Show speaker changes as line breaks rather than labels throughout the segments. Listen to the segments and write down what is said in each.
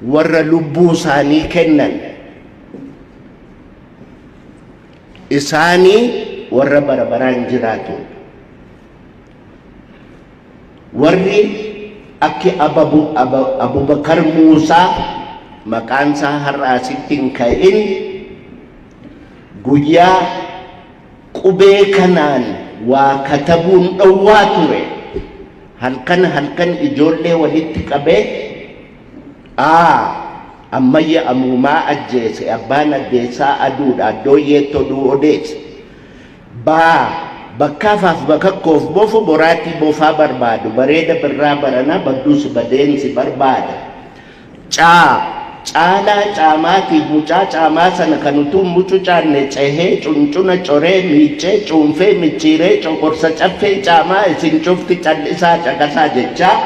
warra lubbuu isaanii kennan isaanii warra barabaraan jiraatu warri akki Abubakar Muusaa maqaan isaa har'aasitti hin ka'in guyyaa qubee kanaan waa katabuun dhowwaa ture halkan ijoollee walitti qabee ammayya amuumaa ajjeese abbaan addeessaa aduudha addooyyeettoo duu odeesse bakkaafaaf bakakkoof bofu boraatii bofaa barbaadu bareeda birraa baranaa badduus badeensi barbaada caalaa caamaatiif mucaa caamaa sana kan utuu mucucaanne cehee cuncuna coree miicee cuunfee micciiree coqorsa caffee caamaa isin cufti callisaa caqasaa jechaa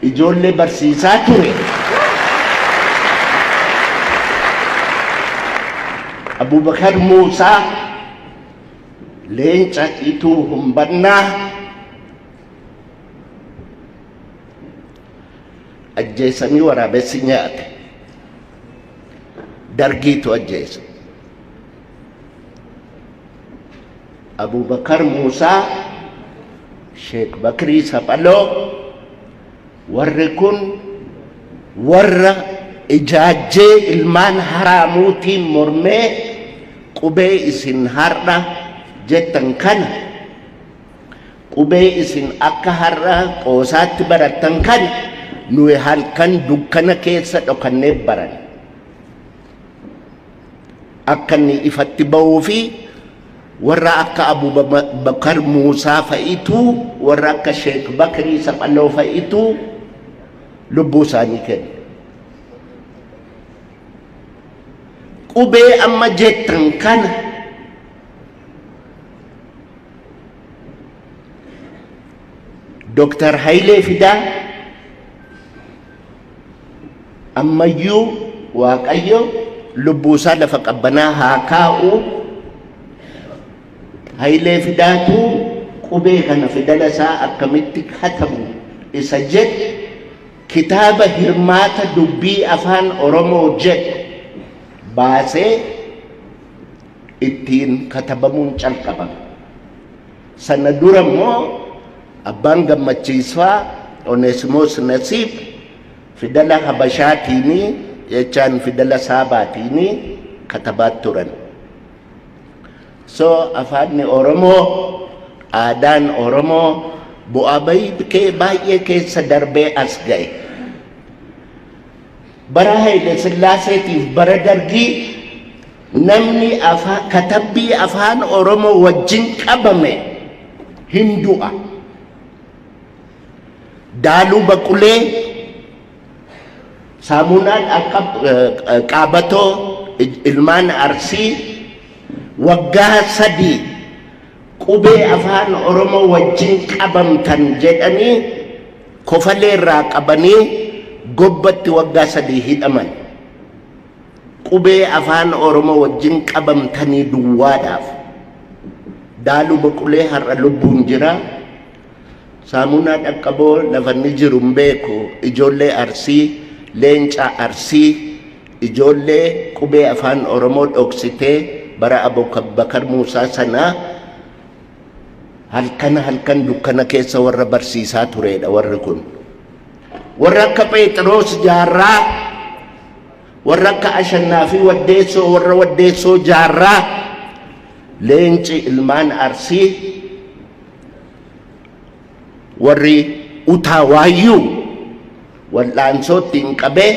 ijoollee barsiisaa ture. Abubakar Muusaa leenca ituu humbannaa ajjeesanii waraabessi nyaate dargiitu ajjeese. Abubakar Muusaa Sheek Bakrii Saphaloo warri kun warra ijaajjee ilmaan haraamuutiin mormee qubee isin har'a jettan kana qubee isin akka har'a qoosaatti barattan kana nuyi halkan dukkana keessa dhokannee baran akka inni ifatti ba'uu fi warra akka Abubakar Muusaa fa'itu warra akka Sheek Bakrii Saphaloo fa'itu lubbuu isaanii kenna. Qubee amma jettan kana Dr. Hayilee Fidaa ammayyuu Waaqayyo lubbuu isaa lafa qabbanaa haa kaa'u. Hayilee Fidaatu qubee kana fidala isaa akkamitti katabu isa jedhu kitaaba hirmaata dubbii afaan Oromoo jedhu baasee ittiin katabamuun calqabame. Sana dura immoo abbaan gammachiisfaa Oneesimoos Nasiib fidala Habashaatiini jechaan fidala Saabaatiini katabaat turan. So afaanni Oromoo aadaan Oromoo bu'aa baay'ee keessa darbee as ga'e. Bara Haile Sillaaseetiif bara dargii namni katabbii afaan Oromoo wajjin qabame hin du'a. Daaluu Baqulee Saamunaan akka Qaabatoo ilmaan Arsii waggaa 3 qubee afaan Oromoo wajjin qabamtan jedhanii kofalee irraa qabanii gobbatti waggaa 3 hidhaman. Qubee afaan Oromoo wajjin qabamtanii duwwaadhaaf. Daaluu Baqulee har'a lubbuun jira. Saamunaa Dhaqqaboo lafanni jiru hin beeku. Ijoollee Arsii, leenca Arsii, ijoollee qubee afaan Oromoo dhoksitee bara Abubakar Muusaa sanaa halkan dukkana keessa warra barsiisaa turedha warri kun. Warra akka Phexros Jaarraa, warra akka Ashannaa fi Waddeessoo, warra Waddeessoo Jaarraa, leenci ilmaan Arsii, warri Utaawayyuu wal'aansootti hin qabee